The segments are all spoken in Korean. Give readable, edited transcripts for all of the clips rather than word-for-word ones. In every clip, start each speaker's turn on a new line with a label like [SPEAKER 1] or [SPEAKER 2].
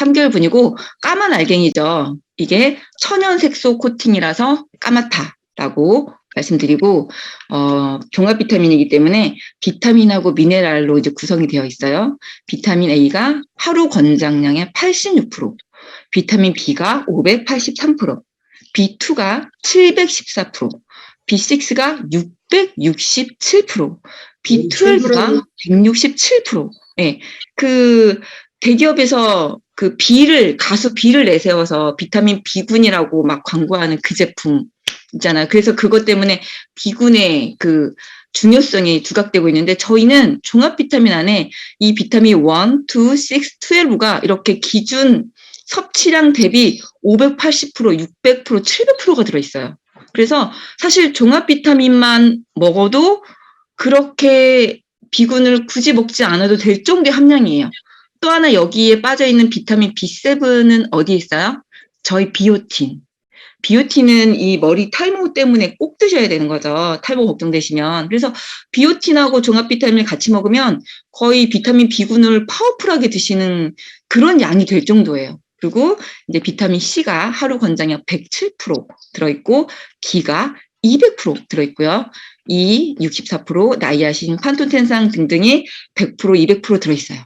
[SPEAKER 1] 3개월분이고 까만 알갱이죠. 이게 천연색소 코팅이라서 까맣다라고 말씀드리고 종합 비타민이기 때문에 비타민하고 미네랄로 이제 구성이 되어 있어요. 비타민 A가 하루 권장량의 86%, 비타민 B가 583%, B2가 714%, B6가 667%, B12가 167%. 예. 그 대기업에서 그 가수 B를 내세워서 비타민 B군이라고 막 광고하는 그 제품 있잖아요. 그래서 그것 때문에 B군의 그 중요성이 두각되고 있는데 저희는 종합 비타민 안에 이 비타민 1, 2, 6, 12가 이렇게 기준 섭취량 대비 580%, 600%, 700%가 들어있어요. 그래서 사실 종합 비타민만 먹어도 그렇게 B군을 굳이 먹지 않아도 될 정도의 함량이에요. 또 하나 여기에 빠져있는 비타민 B7은 어디에 있어요? 저희 비오틴. 비오틴은 이 머리 탈모 때문에 꼭 드셔야 되는 거죠. 탈모 걱정되시면. 그래서 비오틴하고 종합 비타민을 같이 먹으면 거의 비타민 B군을 파워풀하게 드시는 그런 양이 될 정도예요. 그리고 이제 비타민 C가 하루 권장량 107% 들어있고, 기가 200% 들어있고요. 이 64%, 나이아신, 판토텐산 등등이 100%, 200% 들어있어요.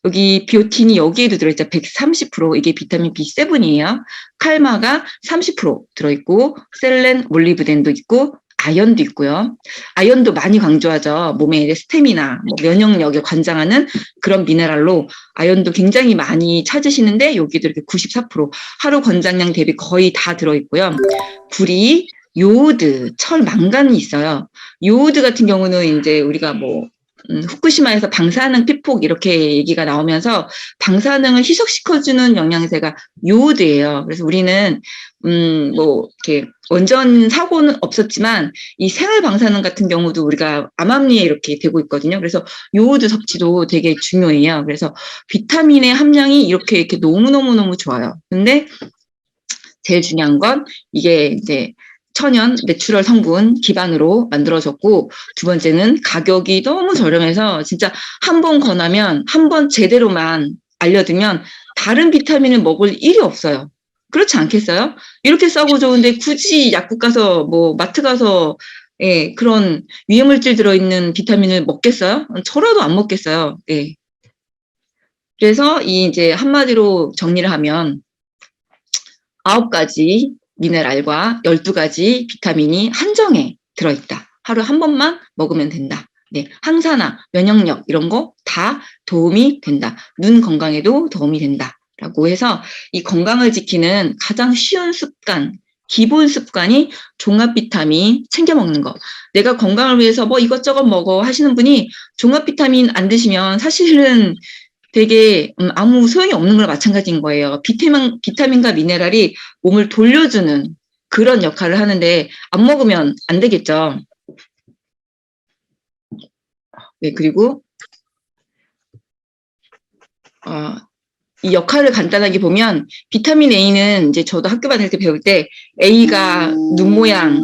[SPEAKER 1] 여기 비오틴이 여기에도 들어있죠. 130%. 이게 비타민 B7이에요. 칼마가 30% 들어있고, 셀렌, 몰리브덴도 있고, 아연도 있고요. 아연도 많이 강조하죠. 몸의 스태미나, 면역력에 관장하는 그런 미네랄로 아연도 굉장히 많이 찾으시는데 여기도 이렇게 94%, 하루 권장량 대비 거의 다 들어있고요. 구리, 요오드, 철, 망간이 있어요. 요오드 같은 경우는 이제 우리가 후쿠시마에서 방사능 피폭 이렇게 얘기가 나오면서 방사능을 희석시켜주는 영양제가 요오드예요. 그래서 우리는 이렇게 원전 사고는 없었지만 이 생활 방사능 같은 경우도 우리가 암암리에 이렇게 되고 있거든요. 그래서 요오드 섭취도 되게 중요해요. 그래서 비타민의 함량이 이렇게 너무너무너무 좋아요. 근데 제일 중요한 건 이게 이제 천연 내추럴 성분 기반으로 만들어졌고, 두 번째는 가격이 너무 저렴해서 진짜 한 번 권하면, 한 번 제대로만 알려두면 다른 비타민을 먹을 일이 없어요. 그렇지 않겠어요? 이렇게 싸고 좋은데 굳이 약국 가서 마트 가서 그런 유해물질 들어있는 비타민을 먹겠어요? 저라도 안 먹겠어요. 예. 그래서 이제 한마디로 정리를 하면 9가지 미네랄과 12가지 비타민이 한정에 들어있다. 하루 한 번만 먹으면 된다. 네, 항산화, 면역력 이런 거 다 도움이 된다. 눈 건강에도 도움이 된다. 라고 해서 이 건강을 지키는 가장 쉬운 습관, 기본 습관이 종합 비타민 챙겨 먹는 거. 내가 건강을 위해서 이것저것 먹어 하시는 분이 종합 비타민 안 드시면 사실은 되게 아무 소용이 없는 거랑 마찬가지인 거예요. 비타민과 미네랄이 몸을 돌려주는 그런 역할을 하는데 안 먹으면 안 되겠죠. 네, 그리고 이 역할을 간단하게 보면 비타민 A는 이제 저도 학교 다닐 때 배울 때 A가 눈 모양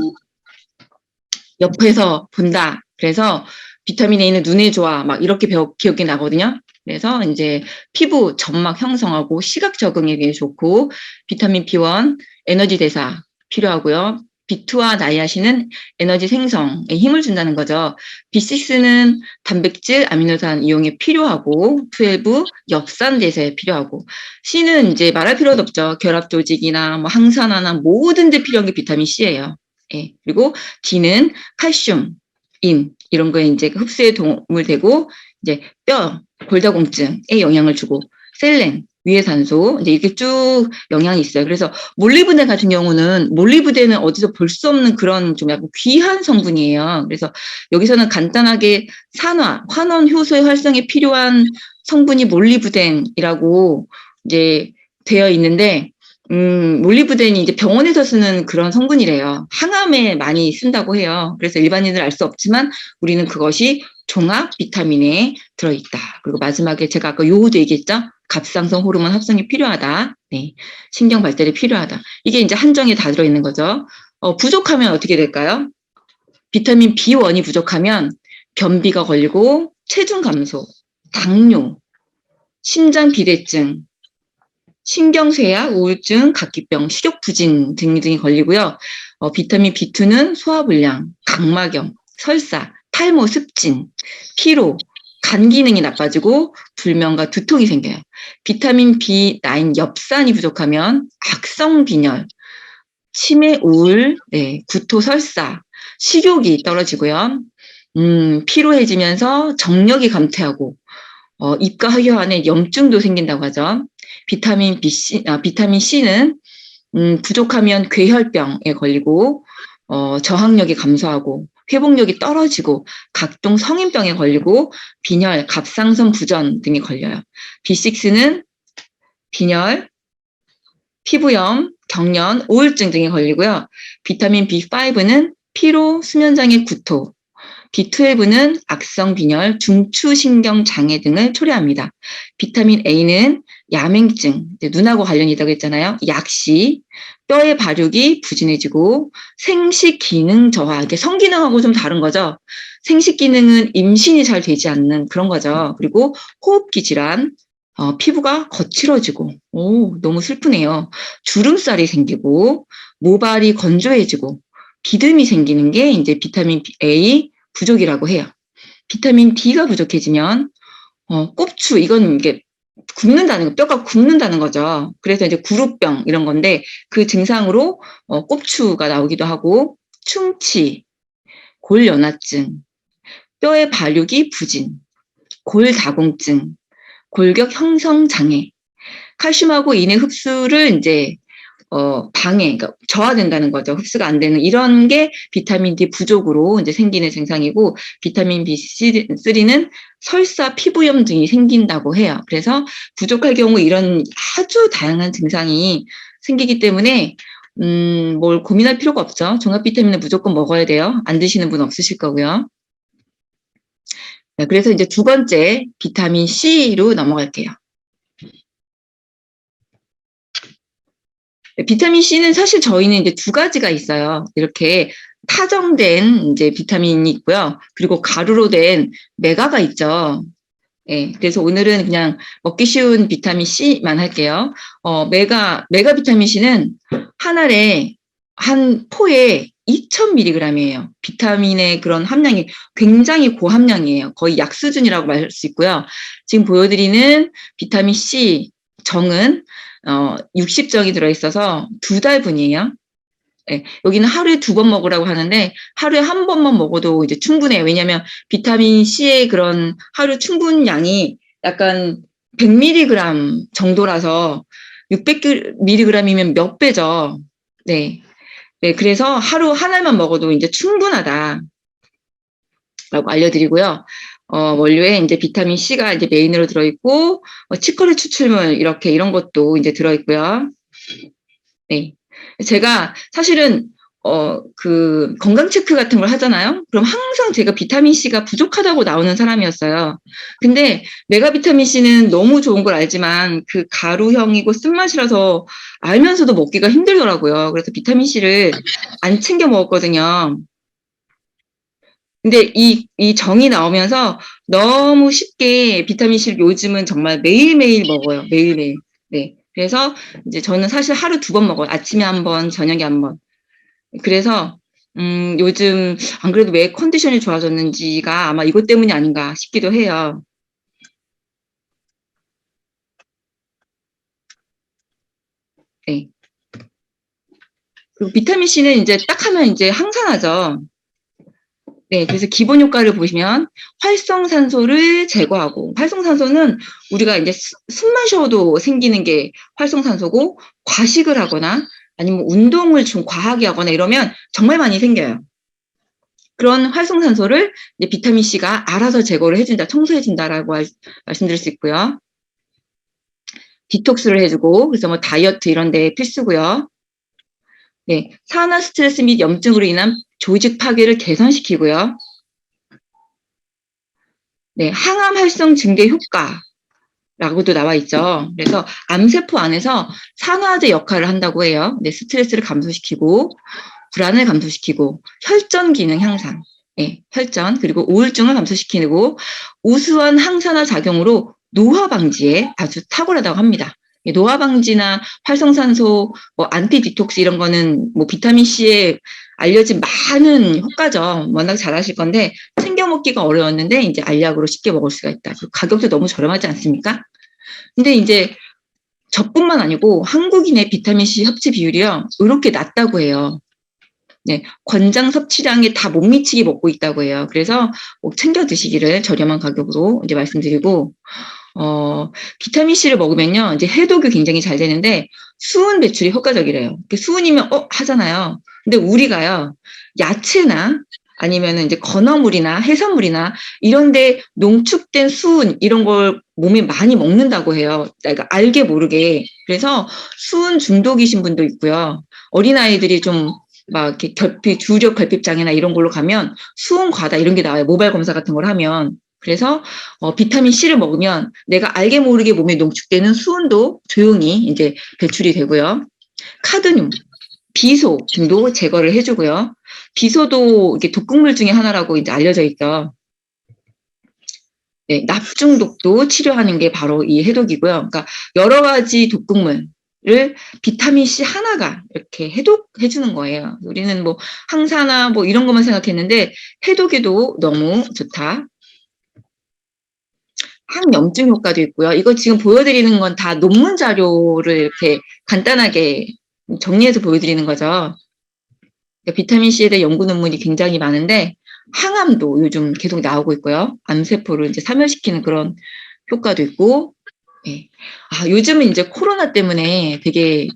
[SPEAKER 1] 옆에서 본다. 그래서 비타민 A는 눈에 좋아. 막 이렇게 기억이 나거든요. 그래서 이제 피부 점막 형성하고 시각 적응에 좋고, 비타민 B1 에너지 대사 필요하고요. B2와 나이아신은 에너지 생성에 힘을 준다는 거죠. B6는 단백질, 아미노산 이용에 필요하고, 12 엽산 대사에 필요하고, C는 이제 말할 필요도 없죠. 결합 조직이나 항산화나 모든 데 필요한 게 비타민 C예요. 예. 그리고 D는 칼슘, 인 이런 거에 이제 흡수에 도움을 되고, 이제 뼈 골다공증에 영향을 주고, 셀렌, 위해산소 이제 이렇게 쭉 영향이 있어요. 그래서 몰리브덴 같은 경우는 몰리브덴은 어디서 볼 수 없는 그런 좀 약간 귀한 성분이에요. 그래서 여기서는 간단하게 환원 효소의 활성에 필요한 성분이 몰리브덴이라고 이제 되어 있는데, 몰리브덴이 이제 병원에서 쓰는 그런 성분이래요. 항암에 많이 쓴다고 해요. 그래서 일반인은 알 수 없지만 우리는 그것이 종합 비타민에 들어있다. 그리고 마지막에 제가 아까 요오드 얘기했죠? 갑상선 호르몬 합성이 필요하다. 네. 신경 발달이 필요하다. 이게 이제 한정에 다 들어있는 거죠. 부족하면 어떻게 될까요? 비타민 B1이 부족하면 변비가 걸리고 체중 감소, 당뇨, 심장 비대증, 신경쇠약, 우울증, 각기병, 식욕부진 등등이 걸리고요. 비타민 B2는 소화불량, 각막염, 설사, 탈모, 습진, 피로, 간 기능이 나빠지고 불면과 두통이 생겨요. 비타민 B9 엽산이 부족하면 악성 빈혈, 치매, 우울, 네, 구토, 설사, 식욕이 떨어지고요. 피로해지면서 정력이 감퇴하고 입과 혀 안에 염증도 생긴다고 하죠. 비타민 C는 부족하면 괴혈병에 걸리고 저항력이 감소하고 회복력이 떨어지고 각종 성인병에 걸리고 빈혈, 갑상선 부전 등이 걸려요. B6는 빈혈, 피부염, 경련, 우울증 등이 걸리고요. 비타민 B5는 피로, 수면장애, 구토, B12는 악성 빈혈, 중추신경 장애 등을 초래합니다. 비타민 A는 야맹증, 눈하고 관련이 있다고 했잖아요. 약시, 뼈의 발육이 부진해지고 생식 기능 저하, 이게 성기능하고 좀 다른 거죠. 생식 기능은 임신이 잘 되지 않는 그런 거죠. 그리고 호흡기 질환, 피부가 거칠어지고, 너무 슬프네요. 주름살이 생기고, 모발이 건조해지고, 비듬이 생기는 게 이제 비타민 A 부족이라고 해요. 비타민 D가 부족해지면, 꼽추, 이건 이게 굽는다는 거, 뼈가 굽는다는 거죠. 그래서 이제 구루병 이런 건데, 그 증상으로 꼽추가 나오기도 하고, 충치, 골연화증, 뼈의 발육이 부진, 골다공증, 골격 형성 장애, 칼슘하고 인의 흡수를 이제 방해, 그러니까 저하된다는 거죠. 흡수가 안 되는 이런 게 비타민 D 부족으로 이제 생기는 증상이고, 비타민 B3는 설사, 피부염 등이 생긴다고 해요. 그래서 부족할 경우 이런 아주 다양한 증상이 생기기 때문에 뭘 고민할 필요가 없죠. 종합 비타민을 무조건 먹어야 돼요. 안 드시는 분 없으실 거고요. 네, 그래서 이제 두 번째 비타민 C로 넘어갈게요. 비타민 C는 사실 저희는 이제 두 가지가 있어요. 이렇게 타정된 이제 비타민이 있고요. 그리고 가루로 된 메가가 있죠. 네, 그래서 오늘은 그냥 먹기 쉬운 비타민 C만 할게요. 메가 비타민 C는 한 알에 한 포에 2000mg이에요. 비타민의 그런 함량이 굉장히 고함량이에요. 거의 약 수준이라고 말 수 있고요. 지금 보여드리는 비타민 C 정은 60정이 들어있어서 2달분이에요. 네, 여기는 하루에 2번 먹으라고 하는데 하루에 한 번만 먹어도 이제 충분해요. 왜냐하면 비타민 C의 그런 하루 충분량이 약간 100mg 정도라서 600mg이면 몇 배죠. 네. 네, 그래서 하루 한 알만 먹어도 이제 충분하다라고 알려드리고요. 원료에 이제 비타민 C가 이제 메인으로 들어있고, 치커리 추출물 이런 것도 이제 들어있고요. 네. 제가 사실은, 그 건강 체크 같은 걸 하잖아요. 그럼 항상 제가 비타민 C가 부족하다고 나오는 사람이었어요. 근데 메가 비타민 C는 너무 좋은 걸 알지만 그 가루형이고 쓴맛이라서 알면서도 먹기가 힘들더라고요. 그래서 비타민 C를 안 챙겨 먹었거든요. 근데 이 정이 나오면서 너무 쉽게 비타민 C를 요즘은 정말 매일매일 먹어요. 매일매일. 네. 그래서 이제 저는 사실 하루 2번 먹어요. 아침에 1번, 저녁에 1번. 그래서 요즘 안 그래도 왜 컨디션이 좋아졌는지가 아마 이것 때문이 아닌가 싶기도 해요. 네. 그리고 비타민 C는 이제 딱 하면 이제 항산화죠. 네, 그래서 기본 효과를 보시면 활성산소를 제거하고, 활성산소는 우리가 이제 숨 마셔도 생기는 게 활성산소고, 과식을 하거나 아니면 운동을 좀 과하게 하거나 이러면 정말 많이 생겨요. 그런 활성산소를 이제 비타민 C가 알아서 제거를 해준다, 청소해준다라고 말씀드릴 수 있고요. 디톡스를 해주고, 그래서 뭐 다이어트 이런 데 필수고요. 네, 산화 스트레스 및 염증으로 인한 조직 파괴를 개선시키고요. 네, 항암 활성 증대 효과라고도 나와 있죠. 그래서 암세포 안에서 산화제 역할을 한다고 해요. 네, 스트레스를 감소시키고, 불안을 감소시키고, 혈전 기능 향상, 네, 혈전, 그리고 우울증을 감소시키고, 우수한 항산화 작용으로 노화 방지에 아주 탁월하다고 합니다. 노화 방지나 활성산소, 뭐 안티 디톡스 이런 거는 뭐 비타민 C에 알려진 많은 효과죠. 워낙 잘 아실 건데 챙겨 먹기가 어려웠는데 이제 알약으로 쉽게 먹을 수가 있다. 가격도 너무 저렴하지 않습니까? 근데 이제 저뿐만 아니고 한국인의 비타민 C 섭취 비율이요. 이렇게 낮다고 해요. 네, 권장 섭취량에 다 못 미치게 먹고 있다고 해요. 그래서 꼭 챙겨 드시기를 저렴한 가격으로 이제 말씀드리고, 비타민 C를 먹으면요, 이제 해독이 굉장히 잘 되는데, 수은 배출이 효과적이래요. 수은이면, 하잖아요. 근데 우리가요, 야채나 아니면 이제 건어물이나 해산물이나 이런데 농축된 수은 이런 걸 몸에 많이 먹는다고 해요. 그러니까 알게 모르게. 그래서 수은 중독이신 분도 있고요. 어린아이들이 좀 막 이렇게 주력 결핍장애나 이런 걸로 가면 수은 과다 이런 게 나와요. 모발 검사 같은 걸 하면. 그래서 비타민 C를 먹으면 내가 알게 모르게 몸에 농축되는 수은도 조용히 이제 배출이 되고요. 카드뮴, 비소 등도 제거를 해주고요. 비소도 이게 독극물 중에 하나라고 이제 알려져 있죠. 네, 납중독도 치료하는 게 바로 이 해독이고요. 그러니까 여러 가지 독극물을 비타민 C 하나가 이렇게 해독해 주는 거예요. 우리는 뭐 항산화 뭐 이런 것만 생각했는데 해독에도 너무 좋다. 항염증 효과도 있고요. 이거 지금 보여드리는 건 다 논문 자료를 이렇게 간단하게 정리해서 보여드리는 거죠. 그러니까 비타민 C에 대한 연구 논문이 굉장히 많은데 항암도 요즘 계속 나오고 있고요. 암세포를 이제 사멸시키는 그런 효과도 있고, 예. 요즘은 이제 코로나 때문에 되게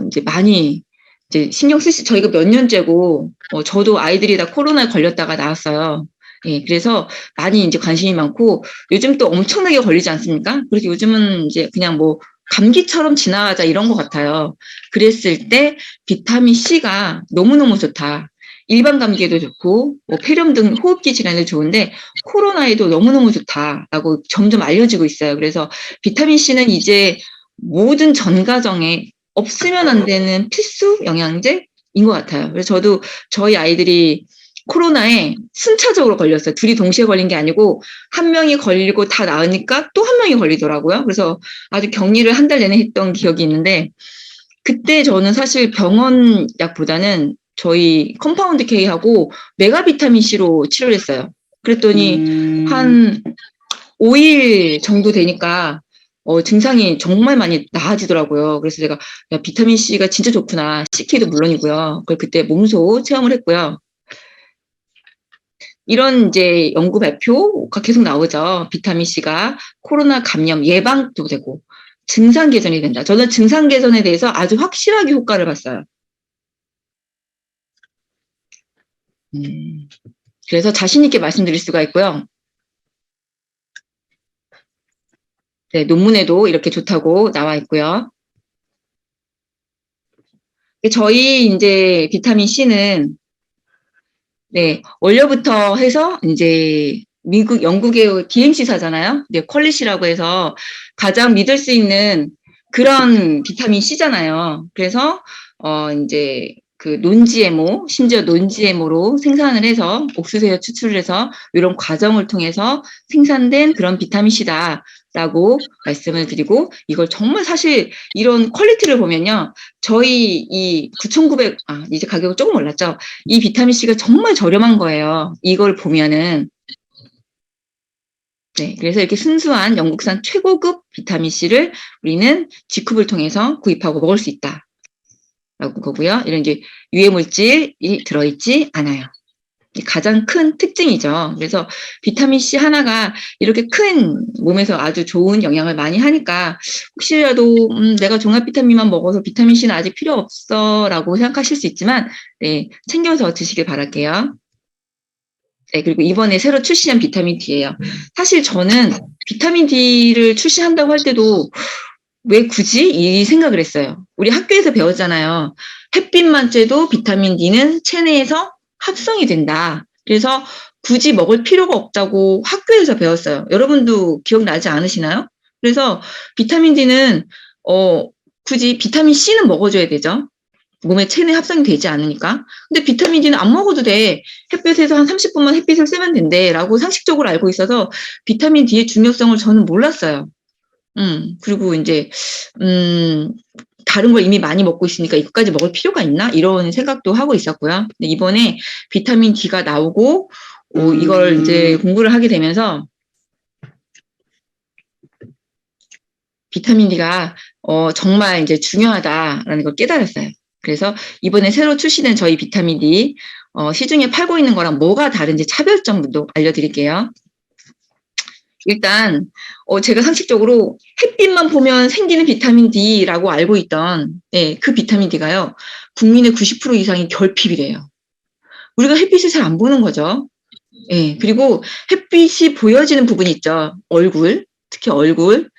[SPEAKER 1] 이제 많이 이제 저희가 몇 년째고, 저도 아이들이 다 코로나에 걸렸다가 나왔어요. 예, 그래서 많이 이제 관심이 많고, 요즘 또 엄청나게 걸리지 않습니까? 그래서 요즘은 이제 그냥 뭐, 감기처럼 지나가자 이런 것 같아요. 그랬을 때 비타민 C가 너무너무 좋다. 일반 감기에도 좋고, 뭐 폐렴 등 호흡기 질환에 좋은데, 코로나에도 너무너무 좋다라고 점점 알려지고 있어요. 그래서 비타민 C는 이제 모든 전 가정에 없으면 안 되는 필수 영양제인 것 같아요. 그래서 저도 저희 아이들이 코로나에 순차적으로 걸렸어요. 둘이 동시에 걸린 게 아니고 한 명이 걸리고 다 나으니까 또 한 명이 걸리더라고요. 그래서 아주 격리를 한 달 내내 했던 기억이 있는데 그때 저는 사실 병원 약보다는 저희 컴파운드 K하고 메가비타민 C로 치료를 했어요. 그랬더니 한 5일 정도 되니까 증상이 정말 많이 나아지더라고요. 그래서 제가 야, 비타민 C가 진짜 좋구나. CK도 물론이고요. 그걸 그때 몸소 체험을 했고요. 이런 이제 연구 발표가 계속 나오죠. 비타민 C가 코로나 감염 예방도 되고 증상 개선이 된다. 저는 증상 개선에 대해서 아주 확실하게 효과를 봤어요. 그래서 자신 있게 말씀드릴 수가 있고요. 네, 논문에도 이렇게 좋다고 나와 있고요. 저희 이제 비타민 C는 네, 원료부터 해서 이제 미국, 영국의 DMC사잖아요. 네, 퀄리시라고 해서 가장 믿을 수 있는 그런 비타민 C잖아요. 그래서 이제 그 논GMO, 심지어 논GMO로 생산을 해서 옥수수에 추출을 해서 이런 과정을 통해서 생산된 그런 비타민 C다. 라고 말씀을 드리고 이걸 정말 사실 이런 퀄리티를 보면요. 저희 이 9,900, 이제 가격은 조금 올랐죠. 이 비타민 C가 정말 저렴한 거예요. 이걸 보면은. 네, 그래서 이렇게 순수한 영국산 최고급 비타민 C를 우리는 G컵을 통해서 구입하고 먹을 수 있다. 라고 거고요. 이런 이제 유해 물질이 들어있지 않아요. 가장 큰 특징이죠. 그래서 비타민 C 하나가 이렇게 큰 몸에서 아주 좋은 영향을 많이 하니까 혹시라도 내가 종합 비타민만 먹어서 비타민 C는 아직 필요 없어라고 생각하실 수 있지만 네, 챙겨서 드시길 바랄게요. 네, 그리고 이번에 새로 출시한 비타민 D예요. 사실 저는 비타민 D를 출시한다고 할 때도 왜 굳이 이 생각을 했어요. 우리 학교에서 배웠잖아요. 햇빛만 쬐도 비타민 D는 체내에서 합성이 된다. 그래서 굳이 먹을 필요가 없다고 학교에서 배웠어요. 여러분도 기억나지 않으시나요? 그래서 비타민 D는 굳이 비타민 C는 먹어줘야 되죠. 몸에 체내 합성이 되지 않으니까. 근데 비타민 D는 안 먹어도 돼. 햇빛에서 한 30분만 햇빛을 쐬면 된대. 라고 상식적으로 알고 있어서 비타민 D의 중요성을 저는 몰랐어요. 그리고 이제, 다른 걸 이미 많이 먹고 있으니까 이것까지 먹을 필요가 있나? 이런 생각도 하고 있었고요. 근데 이번에 비타민 D가 나오고, 이걸 이제 공부를 하게 되면서, 비타민 D가, 정말 이제 중요하다라는 걸 깨달았어요. 그래서 이번에 새로 출시된 저희 비타민 D, 시중에 팔고 있는 거랑 뭐가 다른지 차별점도 알려드릴게요. 일단 제가 상식적으로 햇빛만 보면 생기는 비타민 D라고 알고 있던 그 비타민 D가요. 국민의 90% 이상이 결핍이래요. 우리가 햇빛을 잘 안 보는 거죠. 그리고 햇빛이 보여지는 부분이 있죠. 얼굴, 특히 얼굴.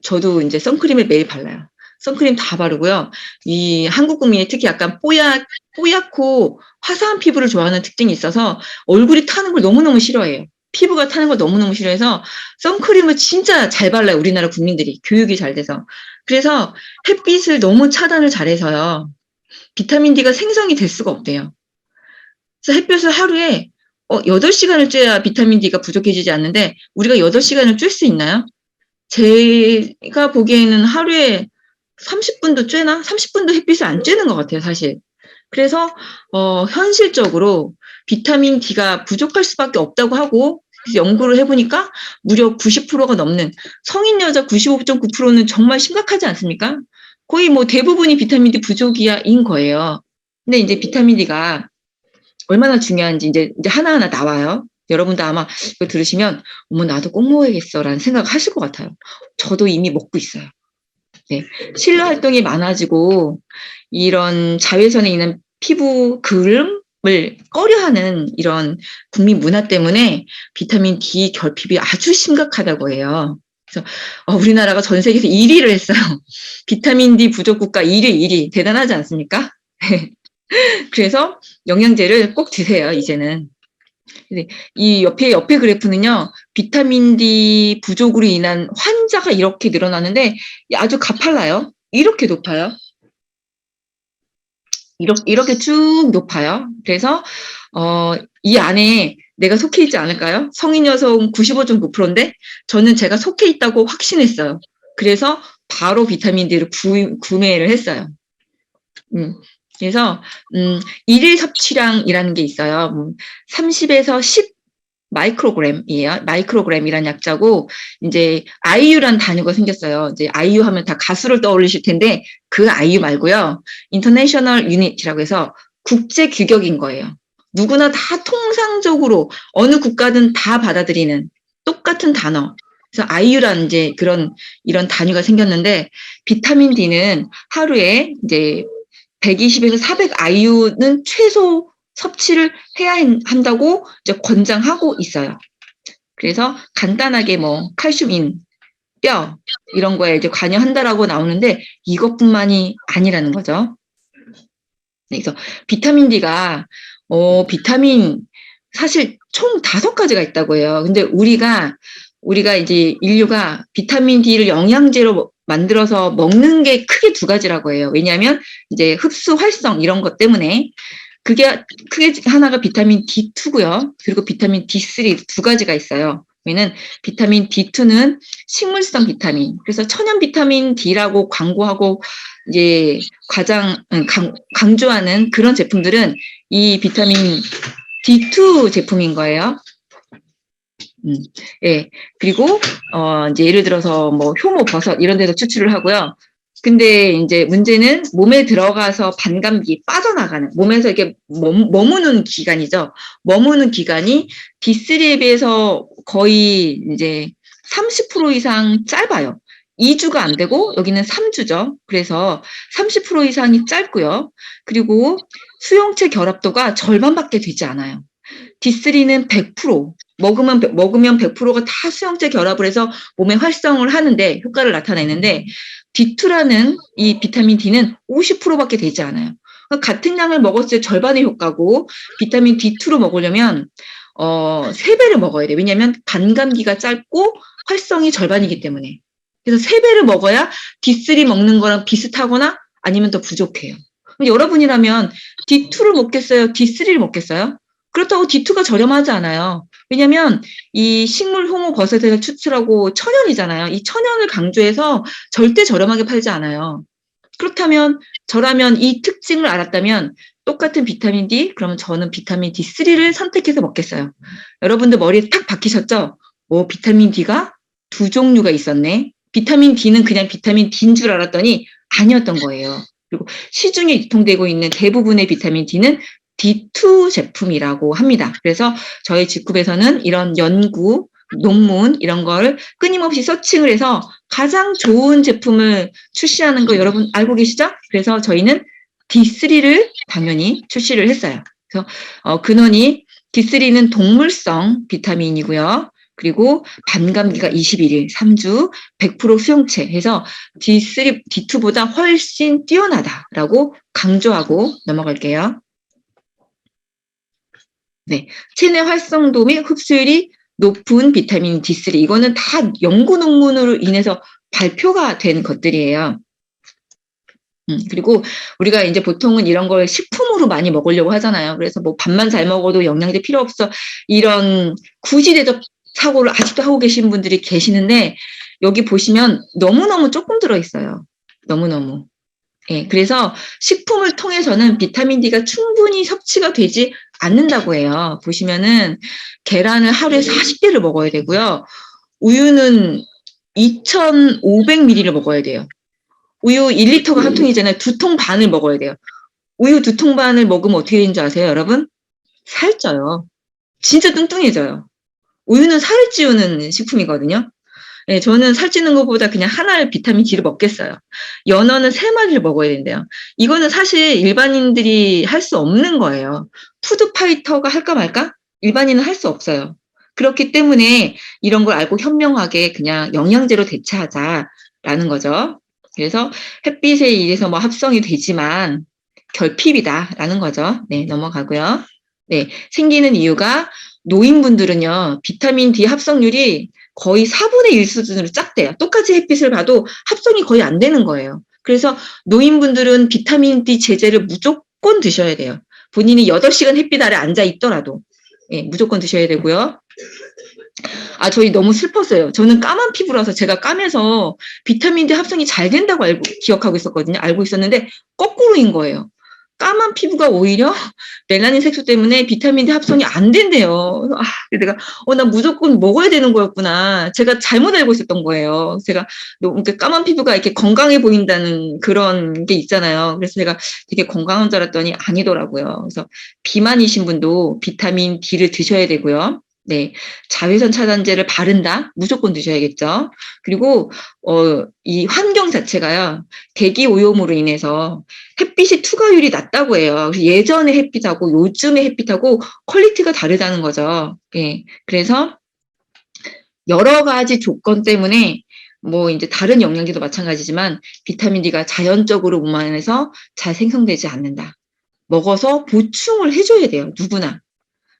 [SPEAKER 1] 저도 이제 선크림을 매일 발라요. 선크림 다 바르고요. 이 한국 국민이 특히 약간 뽀얗고 화사한 피부를 좋아하는 특징이 있어서 얼굴이 타는 걸 너무너무 싫어해요. 피부가 타는 걸 너무너무 싫어해서 선크림을 진짜 잘 발라요. 우리나라 국민들이. 교육이 잘 돼서. 그래서 햇빛을 너무 차단을 잘해서요. 비타민 D가 생성이 될 수가 없대요. 그래서 햇빛을 하루에 8시간을 쬐야 비타민 D가 부족해지지 않는데 우리가 8시간을 쬐 수 있나요? 제가 보기에는 하루에 30분도 쬐나? 30분도 햇빛을 안 쬐는 것 같아요, 사실. 그래서 현실적으로 비타민 D가 부족할 수밖에 없다고 하고 연구를 해보니까 무려 90%가 넘는 성인 여자 95.9%는 정말 심각하지 않습니까? 거의 뭐 대부분이 비타민 D 부족이야인 거예요. 근데 이제 비타민 D가 얼마나 중요한지 이제 하나하나 나와요. 여러분도 아마 이거 들으시면 어머 나도 꼭 먹어야겠어라는 생각을 하실 것 같아요. 저도 이미 먹고 있어요. 네. 실내 활동이 많아지고 이런 자외선에 있는 피부 그름을 꺼려하는 이런 국민 문화 때문에 비타민 D 결핍이 아주 심각하다고 해요. 그래서 우리나라가 전 세계에서 1위를 했어요. 비타민 D 부족 국가 1위 대단하지 않습니까? 그래서 영양제를 꼭 드세요. 이제는. 이 옆에 그래프는요, 비타민 D 부족으로 인한 환자가 이렇게 늘어나는데 아주 가팔라요. 이렇게 높아요. 이렇게 쭉 높아요. 그래서 이 안에 내가 속해 있지 않을까요? 성인 여성 95.9%인데 저는 제가 속해 있다고 확신했어요. 그래서 바로 비타민 D를 구매를 했어요. 그래서 일일 섭취량이라는 게 있어요. 30에서 10 마이크로그램이에요. 마이크로그램이란 약자고 이제 IU란 단어가 생겼어요. 이제 IU 하면 다 가수를 떠올리실 텐데 그 IU 말고요. 인터내셔널 유닛이라고 해서 국제 규격인 거예요. 누구나 다 통상적으로 어느 국가든 다 받아들이는 똑같은 단어. 그래서 IU라는 이제 이런 단위가 생겼는데 비타민 D는 하루에 이제 120에서 400 IU는 최소 섭취를 해야 한다고 이제 권장하고 있어요. 그래서 간단하게 뭐 칼슘인, 뼈 이런 거에 이제 관여한다라고 나오는데 이것뿐만이 아니라는 거죠. 그래서 비타민 D가 비타민 사실 총 5가지가 있다고 해요. 근데 우리가 이제 인류가 비타민 D를 영양제로 만들어서 먹는 게 크게 2가지라고 해요. 왜냐하면 이제 흡수 활성 이런 것 때문에 그게 크게 하나가 비타민 D2고요. 그리고 비타민 D3 2가지가 있어요. 왜냐면 비타민 D2는 식물성 비타민. 그래서 천연 비타민 D라고 광고하고 이제 가장 강조하는 그런 제품들은 이 비타민 D2 제품인 거예요. 예. 그리고 이제 예를 들어서 뭐 효모 버섯 이런 데서 추출을 하고요. 근데 이제 문제는 몸에 들어가서 반감기 빠져나가는 몸에서 이렇게 머무는 기간이죠. 머무는 기간이 D3에 비해서 거의 이제 30% 이상 짧아요. 2주가 안 되고 여기는 3주죠. 그래서 30% 이상이 짧고요. 그리고 수용체 결합도가 절반밖에 되지 않아요. D3는 100% 먹으면 100%가 다 수용체 결합을 해서 몸에 활성을 하는데 효과를 나타내는데 D2라는 이 비타민 D는 50%밖에 되지 않아요. 그러니까 같은 양을 먹었을 때 절반의 효과고 비타민 D2로 먹으려면 3배를 먹어야 돼요. 왜냐하면 반감기가 짧고 활성이 절반이기 때문에. 그래서 3배를 먹어야 D3 먹는 거랑 비슷하거나 아니면 더 부족해요. 여러분이라면 D2를 먹겠어요? D3를 먹겠어요? 그렇다고 D2가 저렴하지 않아요. 왜냐면 이 식물 홍어 버섯에서 추출하고 천연이잖아요. 이 천연을 강조해서 절대 저렴하게 팔지 않아요. 그렇다면 저라면 이 특징을 알았다면 똑같은 비타민 D, 그러면 저는 비타민 D3를 선택해서 먹겠어요. 여러분들 머리에 딱 박히셨죠? 비타민 D가 두 종류가 있었네. 비타민 D는 그냥 비타민 D인 줄 알았더니 아니었던 거예요. 그리고 시중에 유통되고 있는 대부분의 비타민 D는 D2 제품이라고 합니다. 그래서 저희 직급에서는 이런 연구, 논문 이런 걸 끊임없이 서칭을 해서 가장 좋은 제품을 출시하는 거 여러분 알고 계시죠? 그래서 저희는 D3를 당연히 출시를 했어요. 그래서 근원이 D3는 동물성 비타민이고요. 그리고 반감기가 21일, 3주, 100% 수용체 해서 D3, D2보다 훨씬 뛰어나다라고 강조하고 넘어갈게요. 네, 체내 활성도 및 흡수율이 높은 비타민 D3 이거는 다 연구 논문으로 인해서 발표가 된 것들이에요. 그리고 우리가 이제 보통은 이런 걸 식품으로 많이 먹으려고 하잖아요. 그래서 뭐 밥만 잘 먹어도 영양제 필요 없어 이런 구시대적 사고를 아직도 하고 계신 분들이 계시는데 여기 보시면 너무너무 조금 들어있어요. 너무너무. 예, 그래서 식품을 통해서는 비타민 D가 충분히 섭취가 되지 않는다고 해요. 보시면은 계란을 하루에 40개를 먹어야 되고요. 우유는 2,500ml를 먹어야 돼요. 우유 1리터가 한 통이잖아요. 2통 반을 먹어야 돼요. 우유 2통 반을 먹으면 어떻게 되는 줄 아세요, 여러분? 살쪄요. 진짜 뚱뚱해져요. 우유는 살을 찌우는 식품이거든요. 네, 저는 살찌는 것보다 그냥 하나를 비타민 D를 먹겠어요. 연어는 3마리를 먹어야 된대요. 이거는 사실 일반인들이 할 수 없는 거예요. 푸드파이터가 할까 말까? 일반인은 할 수 없어요. 그렇기 때문에 이런 걸 알고 현명하게 그냥 영양제로 대체하자라는 거죠. 그래서 햇빛에 의해서 뭐 합성이 되지만 결핍이다라는 거죠. 네, 넘어가고요. 네, 생기는 이유가 노인분들은요, 비타민 D 합성률이 거의 4분의 1 수준으로 작대요. 똑같이 햇빛을 봐도 합성이 거의 안 되는 거예요. 그래서 노인분들은 비타민 D 제제를 무조건 드셔야 돼요. 본인이 8시간 햇빛 아래 앉아 있더라도. 예, 무조건 드셔야 되고요. 저희 너무 슬펐어요. 저는 까만 피부라서 제가 까매서 비타민 D 합성이 잘 된다고 기억하고 있었거든요. 알고 있었는데 거꾸로인 거예요. 까만 피부가 오히려 멜라닌 색소 때문에 비타민 D 합성이 안 된대요. 내가 나 무조건 먹어야 되는 거였구나. 제가 잘못 알고 있었던 거예요. 제가 너무 까만 피부가 이렇게 건강해 보인다는 그런 게 있잖아요. 그래서 제가 되게 건강한 줄 알았더니 아니더라고요. 그래서 비만이신 분도 비타민 D를 드셔야 되고요. 네, 자외선 차단제를 바른다? 무조건 드셔야겠죠. 그리고 이 환경 자체가요, 대기 오염으로 인해서 햇빛이 투과율이 낮다고 해요. 예전의 햇빛하고 요즘의 햇빛하고 퀄리티가 다르다는 거죠. 예, 그래서 여러 가지 조건 때문에 뭐 이제 다른 영양제도 마찬가지지만 비타민 D가 자연적으로 몸 안에서 잘 생성되지 않는다. 먹어서 보충을 해줘야 돼요, 누구나.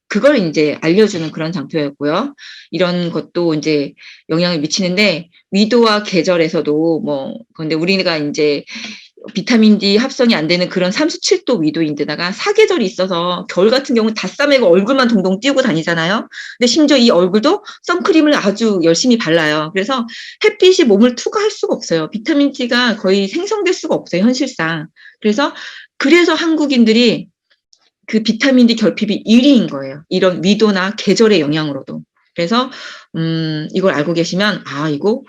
[SPEAKER 1] 그걸 이제 알려주는 그런 장표였고요. 이런 것도 이제 영향을 미치는데 위도와 계절에서도 뭐 근데 우리가 이제 비타민 D 합성이 안 되는 그런 37도 위도인데다가 사계절이 있어서 겨울 같은 경우는 다 싸매고 얼굴만 동동 띄우고 다니잖아요. 근데 심지어 이 얼굴도 선크림을 아주 열심히 발라요. 그래서 햇빛이 몸을 투과할 수가 없어요. 비타민 D가 거의 생성될 수가 없어요, 현실상. 그래서 한국인들이 그 비타민 D 결핍이 1위인 거예요. 이런 위도나 계절의 영향으로도. 그래서 이걸 알고 계시면 이거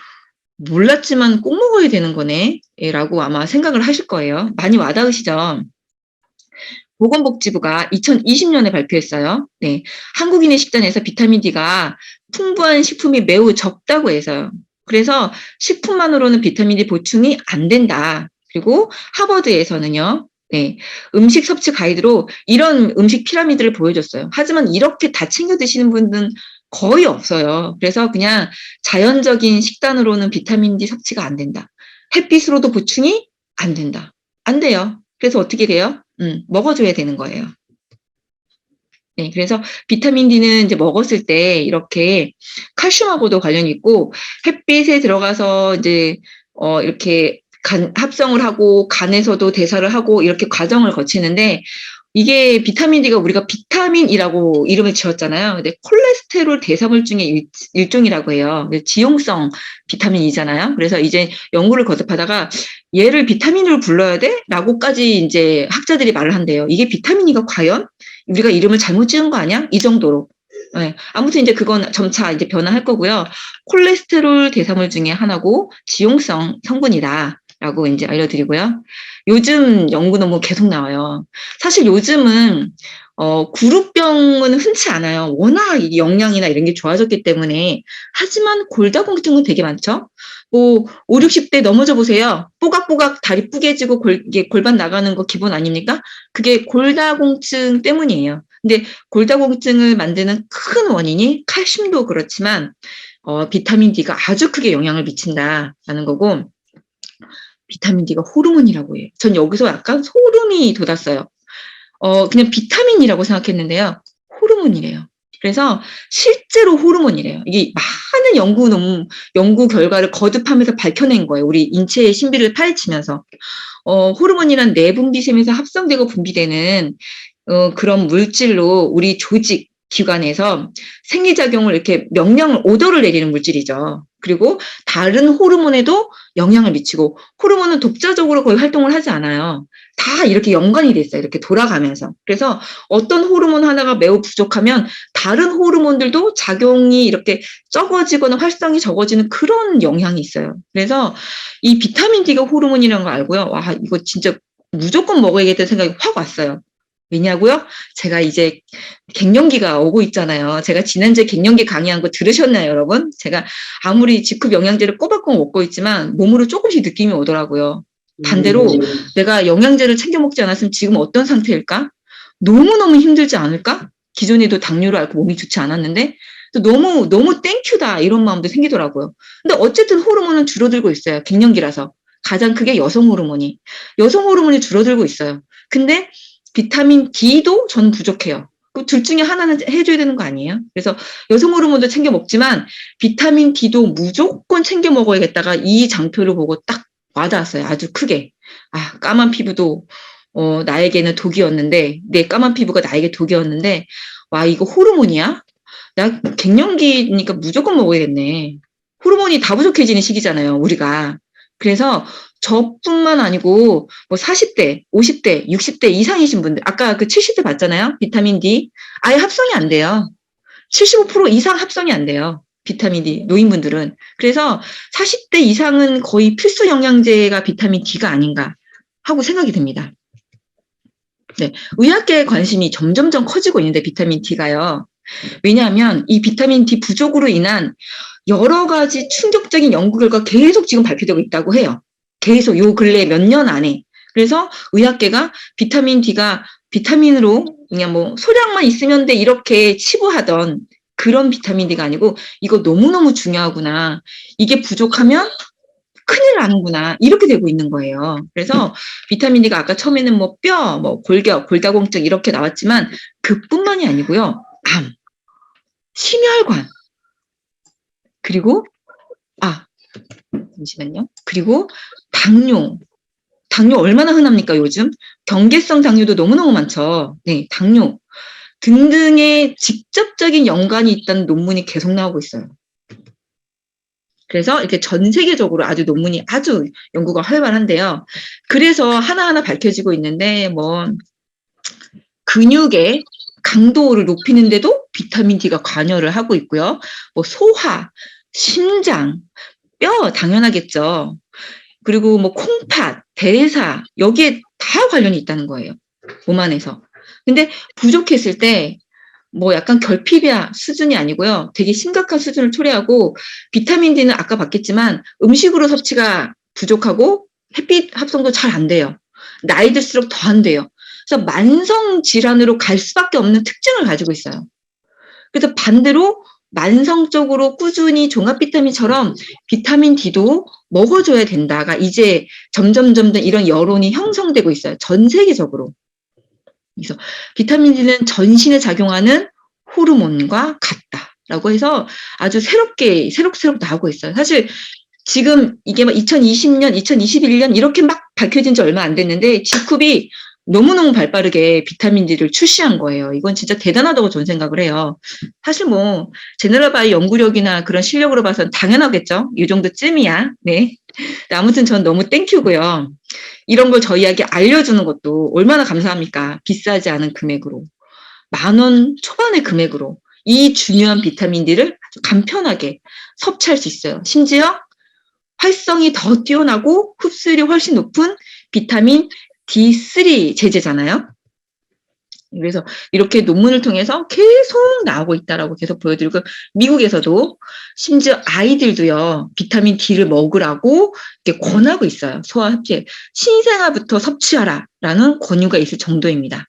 [SPEAKER 1] 몰랐지만 꼭 먹어야 되는 거네 라고 아마 생각을 하실 거예요. 많이 와닿으시죠? 보건복지부가 2020년에 발표했어요. 네, 한국인의 식단에서 비타민 D가 풍부한 식품이 매우 적다고 해서요. 그래서 식품만으로는 비타민 D 보충이 안 된다. 그리고 하버드에서는요. 네, 음식 섭취 가이드로 이런 음식 피라미드를 보여줬어요. 하지만 이렇게 다 챙겨 드시는 분들은 거의 없어요. 그래서 그냥 자연적인 식단으로는 비타민 D 섭취가 안 된다. 햇빛으로도 보충이 안 된다. 안 돼요. 그래서 어떻게 돼요? 먹어줘야 되는 거예요. 네, 그래서 비타민 D는 이제 먹었을 때 이렇게 칼슘하고도 관련이 있고 햇빛에 들어가서 이제 이렇게 합성을 하고 간에서도 대사를 하고 이렇게 과정을 거치는데 이게 비타민 D가 우리가 비타민이라고 이름을 지었잖아요. 근데 콜레스테롤 대사물중의 일종이라고 해요. 지용성 비타민이잖아요. 그래서 이제 연구를 거듭하다가 얘를 비타민으로 불러야 돼? 라고까지 이제 학자들이 말을 한대요. 이게 비타민이가 과연 우리가 이름을 잘못 지은 거 아니야? 이 정도로. 네. 아무튼 이제 그건 점차 이제 변화할 거고요. 콜레스테롤 대사물 중에 하나고 지용성 성분이다. 라고 이제 알려드리고요. 요즘 연구 논문 계속 나와요. 사실 요즘은 구루병은 흔치 않아요. 워낙 영양이나 이런 게 좋아졌기 때문에. 하지만 골다공증은 되게 많죠. 뭐 5, 60대 넘어져 보세요. 뽀각뽀각 다리 뿌개지고 이게 골반 나가는 거 기본 아닙니까? 그게 골다공증 때문이에요. 근데 골다공증을 만드는 큰 원인이 칼슘도 그렇지만 비타민 D가 아주 크게 영향을 미친다라는 거고, 비타민 D가 호르몬이라고 해요. 전 여기서 약간 소름이 돋았어요. 그냥 비타민이라고 생각했는데요. 호르몬이래요. 그래서 실제로 호르몬이래요. 이게 많은 연구 결과를 거듭하면서 밝혀낸 거예요. 우리 인체의 신비를 파헤치면서. 호르몬이란 내분비샘에서 합성되고 분비되는 그런 물질로 우리 조직, 기관에서 생리작용을 이렇게 명령을, 오더를 내리는 물질이죠. 그리고 다른 호르몬에도 영향을 미치고, 호르몬은 독자적으로 거의 활동을 하지 않아요. 다 이렇게 연관이 돼 있어요. 이렇게 돌아가면서. 그래서 어떤 호르몬 하나가 매우 부족하면 다른 호르몬들도 작용이 이렇게 적어지거나 활성이 적어지는 그런 영향이 있어요. 그래서 이 비타민 D가 호르몬이라는 걸 알고요. 와, 이거 진짜 무조건 먹어야겠다는 생각이 확 왔어요. 왜냐고요? 제가 이제 갱년기가 오고 있잖아요. 제가 지난주에 갱년기 강의한 거 들으셨나요, 여러분? 제가 아무리 직흡 영양제를 꼬박꼬박 먹고 있지만 몸으로 조금씩 느낌이 오더라고요. 반대로 내가 영양제를 챙겨 먹지 않았으면 지금 어떤 상태일까? 너무너무 힘들지 않을까? 기존에도 당뇨를 앓고 몸이 좋지 않았는데 너무 땡큐다 이런 마음도 생기더라고요. 근데 어쨌든 호르몬은 줄어들고 있어요. 갱년기라서. 가장 크게 여성 호르몬이 줄어들고 있어요. 근데 비타민 D도 저는 부족해요. 둘 중에 하나는 해줘야 되는 거 아니에요? 그래서 여성 호르몬도 챙겨 먹지만 비타민 D도 무조건 챙겨 먹어야겠다가 이 장표를 보고 딱 와닿았어요. 아주 크게. 아, 까만 피부도 나에게는 독이었는데, 내 까만 피부가 나에게 독이었는데, 와, 이거 호르몬이야? 나 갱년기니까 무조건 먹어야겠네. 호르몬이 다 부족해지는 시기잖아요, 우리가. 그래서 저뿐만 아니고 뭐 40대, 50대, 60대 이상이신 분들, 아까 그 70대 봤잖아요. 비타민 D. 아예 합성이 안 돼요. 75% 이상 합성이 안 돼요. 비타민 D, 노인분들은. 그래서 40대 이상은 거의 필수 영양제가 비타민 D가 아닌가 하고 생각이 듭니다. 네, 의학계의 관심이 점점점 커지고 있는데 비타민 D가요. 왜냐하면 이 비타민 D 부족으로 인한 여러 가지 충격적인 연구 결과가 계속 지금 발표되고 있다고 해요. 계속 요 근래 몇 년 안에. 그래서 의학계가 비타민 D가 비타민으로 그냥 뭐 소량만 있으면 돼 이렇게 치부하던 그런 비타민 D가 아니고 이거 너무너무 중요하구나. 이게 부족하면 큰일 나는구나. 이렇게 되고 있는 거예요. 그래서 비타민 D가 아까 처음에는 뭐 뼈, 뭐 골격, 골다공증 이렇게 나왔지만 그뿐만이 아니고요. 암, 심혈관, 그리고 잠시만요. 그리고 당뇨 얼마나 흔합니까 요즘? 경계성 당뇨도 너무너무 많죠. 네, 당뇨 등등의 직접적인 연관이 있다는 논문이 계속 나오고 있어요. 그래서 이렇게 전 세계적으로 아주 논문이 아주 연구가 활발한데요. 그래서 하나하나 밝혀지고 있는데 뭐 근육의 강도를 높이는데도 비타민 D가 관여를 하고 있고요. 뭐 소화, 심장, 뼈 당연하겠죠. 그리고 뭐 콩팥, 대사 여기에 다 관련이 있다는 거예요. 몸 안에서. 근데 부족했을 때 뭐 약간 결핍이야 수준이 아니고요. 되게 심각한 수준을 초래하고 비타민 D는 아까 봤겠지만 음식으로 섭취가 부족하고 햇빛 합성도 잘 안 돼요. 나이 들수록 더 안 돼요. 그래서 만성 질환으로 갈 수밖에 없는 특징을 가지고 있어요. 그래서 반대로 만성적으로 꾸준히 종합 비타민처럼 비타민 D도 먹어줘야 된다가 이제 점점 이런 여론이 형성되고 있어요. 전 세계적으로. 그래서 비타민 D는 전신에 작용하는 호르몬과 같다라고 해서 아주 새록새록 나오고 있어요. 사실 지금 이게 막 2020년, 2021년 이렇게 막 밝혀진 지 얼마 안 됐는데 지쿰이 너무너무 발빠르게 비타민 D를 출시한 거예요. 이건 진짜 대단하다고 저는 생각을 해요. 사실 뭐 제너럴바의 연구력이나 그런 실력으로 봐서는 당연하겠죠. 이 정도쯤이야. 네. 아무튼 전 너무 땡큐고요. 이런 걸 저희에게 알려주는 것도 얼마나 감사합니까? 비싸지 않은 금액으로. 10,000원 초반의 금액으로 이 중요한 비타민 D를 아주 간편하게 섭취할 수 있어요. 심지어 활성이 더 뛰어나고 흡수율이 훨씬 높은 비타민 D3 제제잖아요. 그래서 이렇게 논문을 통해서 계속 나오고 있다라고 계속 보여드리고, 미국에서도 심지어 아이들도요 비타민 D를 먹으라고 이렇게 권하고 있어요. 소화 합체 신생아부터 섭취하라라는 권유가 있을 정도입니다.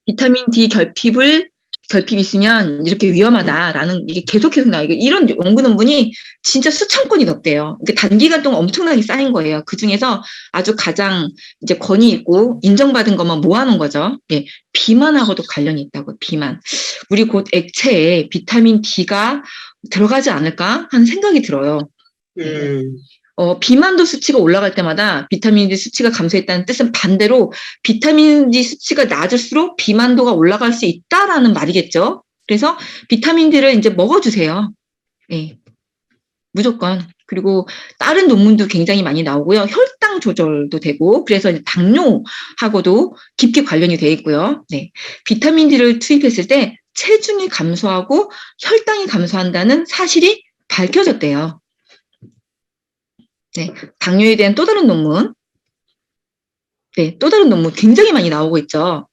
[SPEAKER 1] 비타민 D 결핍이 있으면 이렇게 위험하다라는 이게 계속해서 나와요. 이런 연구 논문이 진짜 수천 건이 넘대요. 단기간 동안 엄청나게 쌓인 거예요. 그 중에서 아주 가장 이제 권위 있고 인정받은 것만 모아놓은 거죠. 예, 비만하고도 관련이 있다고. 비만. 우리 곧 액체에 비타민 D가 들어가지 않을까 하는 생각이 들어요. 비만도 수치가 올라갈 때마다 비타민 D 수치가 감소했다는 뜻은 반대로 비타민 D 수치가 낮을수록 비만도가 올라갈 수 있다라는 말이겠죠. 그래서 비타민 D를 이제 먹어주세요. 네. 무조건. 그리고 다른 논문도 굉장히 많이 나오고요. 혈당 조절도 되고, 그래서 당뇨하고도 깊게 관련이 되어 있고요. 네. 비타민 D를 투입했을 때 체중이 감소하고 혈당이 감소한다는 사실이 밝혀졌대요. 네, 당뇨에 대한 또 다른 논문, 네, 또 다른 논문 굉장히 많이 나오고 있죠.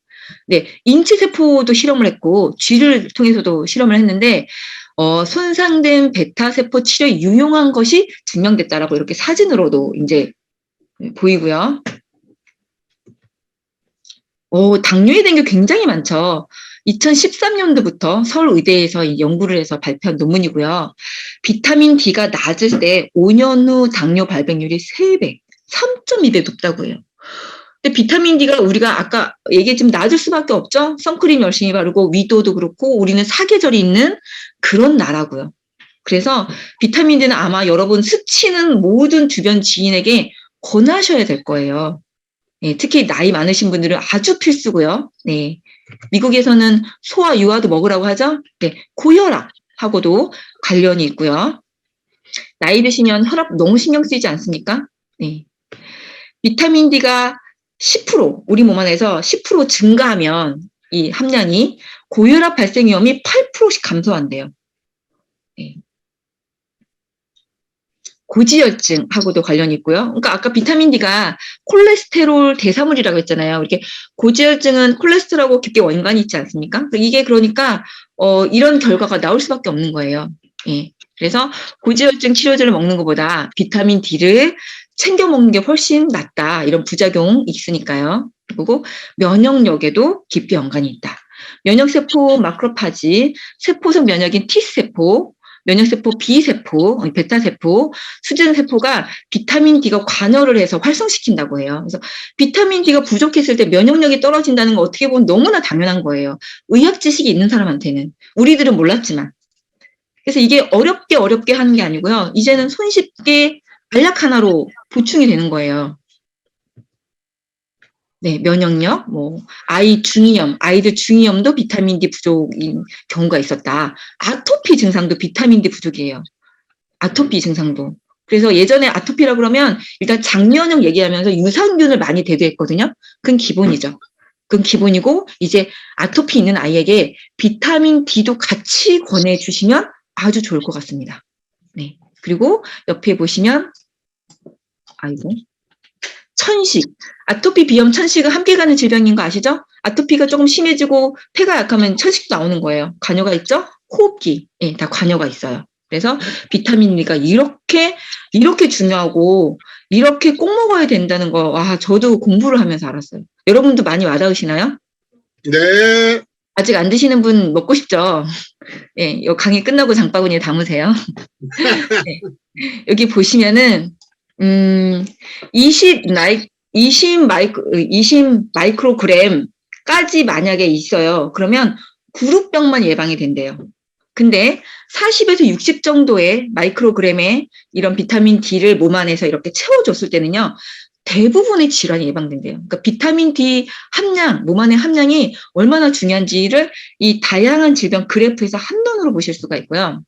[SPEAKER 1] 네, 인치세포도 실험을 했고, 쥐를 통해서도 실험을 했는데, 손상된 베타세포 치료에 유용한 것이 증명됐다라고 이렇게 사진으로도 이제 보이고요. 당뇨에 대한 게 굉장히 많죠. 2013년도부터 서울의대에서 연구를 해서 발표한 논문이고요. 비타민 D가 낮을 때 5년 후 당뇨 발병률이 3배, 3.2배 높다고 해요. 근데 비타민 D가 우리가 아까 얘기했지만 낮을 수밖에 없죠. 선크림 열심히 바르고 위도도 그렇고 우리는 사계절이 있는 그런 나라고요. 그래서 비타민 D는 아마 여러분 스치는 모든 주변 지인에게 권하셔야 될 거예요. 네, 특히 나이 많으신 분들은 아주 필수고요. 네. 미국에서는 소화 유화도 먹으라고 하죠. 네, 고혈압하고도 관련이 있고요. 나이 드시면 혈압 너무 신경 쓰이지 않습니까? 네. 비타민 D가 10% 우리 몸 안에서 10% 증가하면 이 함량이 고혈압 발생 위험이 8%씩 감소한대요. 네. 고지혈증하고도 관련이 있고요. 그러니까 아까 비타민 D가 콜레스테롤 대사물이라고 했잖아요. 이렇게 고지혈증은 콜레스테롤하고 깊게 연관이 있지 않습니까? 이게 그러니까 이런 결과가 나올 수밖에 없는 거예요. 예. 그래서 고지혈증 치료제를 먹는 것보다 비타민 D를 챙겨 먹는 게 훨씬 낫다. 이런 부작용이 있으니까요. 그리고 면역력에도 깊게 연관이 있다. 면역세포 마크로파지, 세포성 면역인 T세포, 면역세포 B세포, 베타세포, 수증세포가 비타민 D가 관여를 해서 활성시킨다고 해요. 그래서 비타민 D가 부족했을 때 면역력이 떨어진다는 건 어떻게 보면 너무나 당연한 거예요. 의학 지식이 있는 사람한테는. 우리들은 몰랐지만. 그래서 이게 어렵게 하는 게 아니고요. 이제는 손쉽게 알약 하나로 보충이 되는 거예요. 네, 면역력, 아이들 중이염도 비타민 D 부족인 경우가 있었다. 아토피 증상도 비타민 D 부족이에요. 아토피 증상도. 그래서 예전에 아토피라 그러면 일단 장면역 얘기하면서 유산균을 많이 대두했거든요. 그건 기본이죠. 그건 기본이고 이제 아토피 있는 아이에게 비타민 D도 같이 권해주시면 아주 좋을 것 같습니다. 네. 그리고 옆에 보시면 천식. 아토피, 비염, 천식은 함께 가는 질병인 거 아시죠? 아토피가 조금 심해지고 폐가 약하면 천식도 나오는 거예요. 관여가 있죠? 호흡기. 예, 다 관여가 있어요. 그래서 비타민 D가 이렇게 중요하고 이렇게 꼭 먹어야 된다는 거, 저도 공부를 하면서 알았어요. 여러분도 많이 와닿으시나요?
[SPEAKER 2] 네.
[SPEAKER 1] 아직 안 드시는 분 먹고 싶죠? 예, 이 강의 끝나고 장바구니에 담으세요. 네. 여기 보시면은 20 마이크로그램까지 만약에 있어요. 그러면 구루병만 예방이 된대요. 근데 40에서 60 정도의 마이크로그램의 이런 비타민 D를 몸 안에서 이렇게 채워줬을 때는요. 대부분의 질환이 예방된대요. 그러니까 비타민 D 함량, 몸 안의 함량이 얼마나 중요한지를 이 다양한 질병 그래프에서 한눈으로 보실 수가 있고요.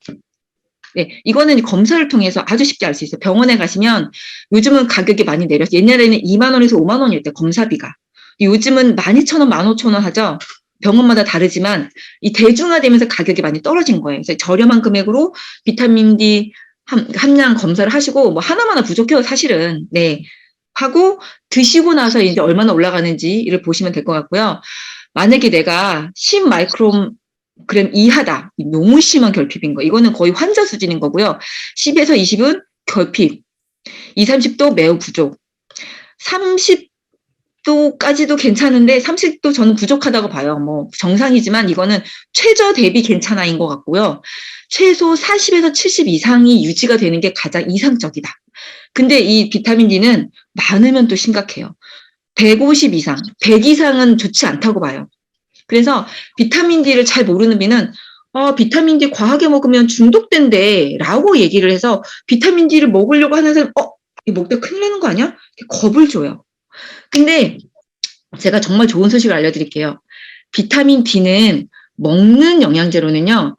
[SPEAKER 1] 네, 이거는 검사를 통해서 아주 쉽게 알 수 있어요. 병원에 가시면 요즘은 가격이 많이 내렸어요. 옛날에는 2만 원에서 5만 원이었대요, 검사비가. 요즘은 12,000원, 15,000원 하죠. 병원마다 다르지만 이 대중화되면서 가격이 많이 떨어진 거예요. 그래서 저렴한 금액으로 비타민 D 함량 검사를 하시고 뭐 하나마나 부족해요, 사실은. 네. 하고 드시고 나서 이제 얼마나 올라가는지를 보시면 될 것 같고요. 만약에 내가 10 마이크롬 그램 이하다. 너무 심한 결핍인 거. 이거는 거의 환자 수준인 거고요. 10에서 20은 결핍. 2, 30도 매우 부족. 30도까지도 괜찮은데 30도 저는 부족하다고 봐요. 뭐 정상이지만 이거는 최저 대비 괜찮아인 것 같고요. 최소 40에서 70 이상이 유지가 되는 게 가장 이상적이다. 근데 이 비타민 D는 많으면 또 심각해요. 150 이상, 100 이상은 좋지 않다고 봐요. 그래서 비타민 D를 잘 모르는 비는 비타민 D 과하게 먹으면 중독된대 라고 얘기를 해서 비타민 D를 먹으려고 하는 사람 이거 먹다 큰일 나는 거 아니야? 겁을 줘요. 근데 제가 정말 좋은 소식을 알려드릴게요. 비타민 D는 먹는 영양제로는요.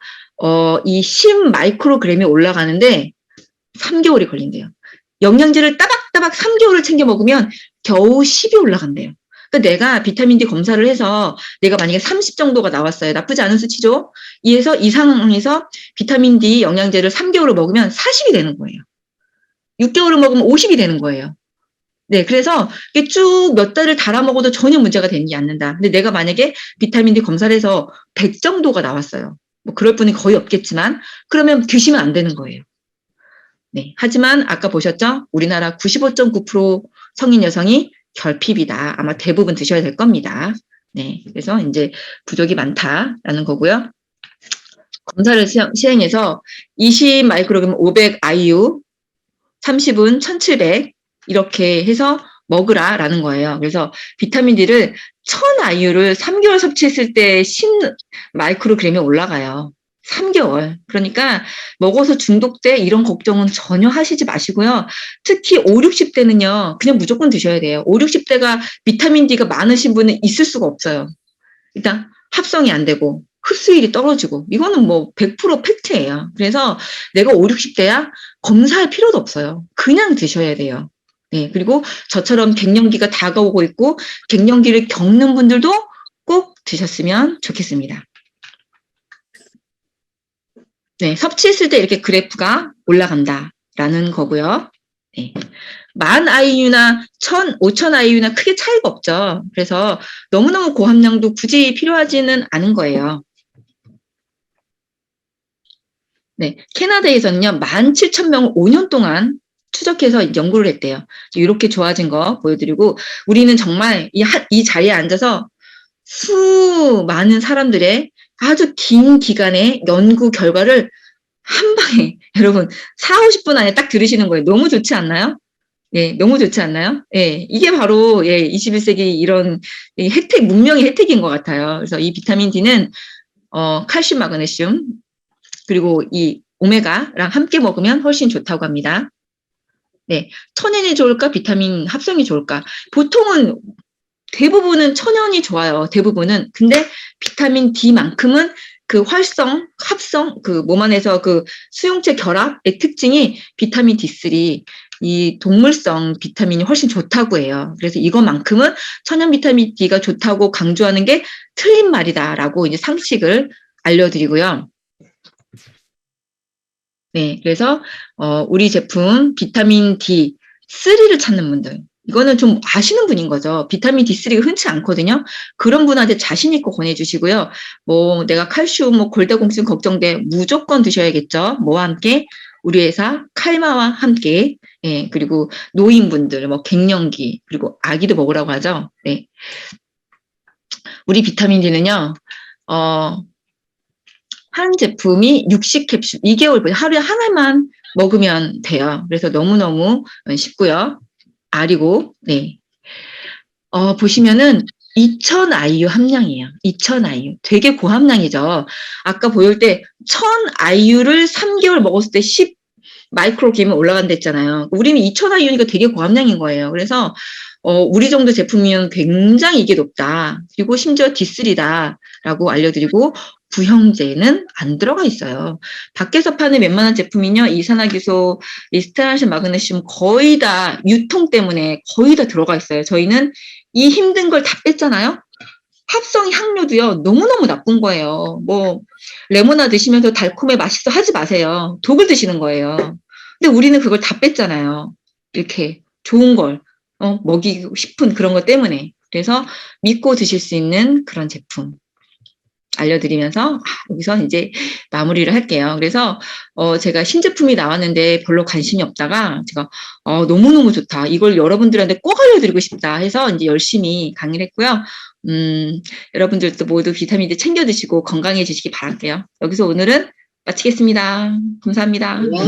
[SPEAKER 1] 이 10 마이크로그램이 올라가는데 3개월이 걸린대요. 영양제를 따박따박 3개월을 챙겨 먹으면 겨우 10이 올라간대요. 그러니까 내가 비타민 D 검사를 해서 내가 만약에 30 정도가 나왔어요. 나쁘지 않은 수치죠. 이 상황에서 비타민 D 영양제를 3개월을 먹으면 40이 되는 거예요. 6개월을 먹으면 50이 되는 거예요. 네, 그래서 쭉 몇 달을 달아 먹어도 전혀 문제가 되지 않는다. 근데 내가 만약에 비타민 D 검사를 해서 100 정도가 나왔어요. 뭐 그럴 분이 거의 없겠지만 그러면 드시면 안 되는 거예요. 네, 하지만 아까 보셨죠? 우리나라 95.9% 성인 여성이 결핍이다. 아마 대부분 드셔야 될 겁니다. 네, 그래서 이제 부족이 많다라는 거고요. 검사를 시행해서 20 마이크로그램 500 IU, 30은 1700 이렇게 해서 먹으라라는 거예요. 그래서 비타민 D를 1000 IU를 3개월 섭취했을 때 10 마이크로그램이 올라가요. 3개월. 그러니까 먹어서 중독돼 이런 걱정은 전혀 하시지 마시고요. 특히 5, 60대는요. 그냥 무조건 드셔야 돼요. 5, 60대가 비타민 D가 많으신 분은 있을 수가 없어요. 일단 합성이 안 되고 흡수율이 떨어지고 이거는 뭐 100% 팩트예요. 그래서 내가 5, 60대야 검사할 필요도 없어요. 그냥 드셔야 돼요. 네, 그리고 저처럼 갱년기가 다가오고 있고 갱년기를 겪는 분들도 꼭 드셨으면 좋겠습니다. 네, 섭취했을 때 이렇게 그래프가 올라간다라는 거고요. 네. 10,000 IU나 1000, 5000 IU나 크게 차이가 없죠. 그래서 너무너무 고함량도 굳이 필요하지는 않은 거예요. 네, 캐나다에서는요, 17,000명을 5년 동안 추적해서 연구를 했대요. 이렇게 좋아진 거 보여드리고, 우리는 정말 이 자리에 앉아서 수많은 사람들의 아주 긴 기간의 연구 결과를 한 방에, 여러분, 4, 50분 안에 딱 들으시는 거예요. 너무 좋지 않나요? 예, 너무 좋지 않나요? 예, 이게 바로, 21세기 이런 혜택, 문명의 혜택인 것 같아요. 그래서 이 비타민 D는, 칼슘, 마그네슘, 그리고 이 오메가랑 함께 먹으면 훨씬 좋다고 합니다. 네, 천연이 좋을까? 비타민 합성이 좋을까? 보통은 대부분은 천연이 좋아요. 대부분은. 근데 비타민 D만큼은 그 활성, 합성, 그 몸 안에서 그 수용체 결합의 특징이 비타민 D3, 이 동물성 비타민이 훨씬 좋다고 해요. 그래서 이것만큼은 천연 비타민 D가 좋다고 강조하는 게 틀린 말이다라고 이제 상식을 알려드리고요. 네, 그래서 우리 제품 비타민 D3를 찾는 분들, 이거는 좀 아시는 분인 거죠. 비타민 D3가 흔치 않거든요. 그런 분한테 자신 있고 권해주시고요. 뭐 내가 칼슘, 뭐 골다공증 걱정돼 무조건 드셔야겠죠. 뭐와 함께 우리 회사 칼마와 함께, 예, 그리고 노인분들, 뭐 갱년기, 그리고 아기도 먹으라고 하죠. 네, 우리 비타민 D는요. 한 제품이 60캡슐, 2개월 하루에 하나만 먹으면 돼요. 그래서 너무너무 쉽고요. 알이고, 네. 보시면은 2000 IU 함량이에요. 2000 IU. 되게 고함량이죠. 아까 보일 때 1000 IU를 3개월 먹었을 때 10 마이크로 기면 올라간다 했잖아요. 우리는 2000IU니까 되게 고함량인 거예요. 그래서 우리 정도 제품이면 굉장히 이게 높다. 그리고 심지어 D3다라고 알려드리고 구형제는 안 들어가 있어요. 밖에서 파는 웬만한 제품이요. 이산화기소, 리스테라신 마그네슘 거의 다 유통 때문에 거의 다 들어가 있어요. 저희는 이 힘든 걸 다 뺐잖아요. 합성 향료도요. 너무너무 나쁜 거예요. 뭐 레모나 드시면서 달콤해 맛있어 하지 마세요. 독을 드시는 거예요. 근데 우리는 그걸 다 뺐잖아요. 이렇게 좋은 걸 먹이고 싶은 그런 것 때문에. 그래서 믿고 드실 수 있는 그런 제품 알려드리면서 여기서 이제 마무리를 할게요. 그래서 제가 신제품이 나왔는데 별로 관심이 없다가 제가 너무너무 좋다. 이걸 여러분들한테 꼭 알려드리고 싶다 해서 이제 열심히 강의를 했고요. 여러분들도 모두 비타민 D 챙겨 드시고 건강해지시기 바랄게요. 여기서 오늘은 마치겠습니다. 감사합니다.
[SPEAKER 2] 와.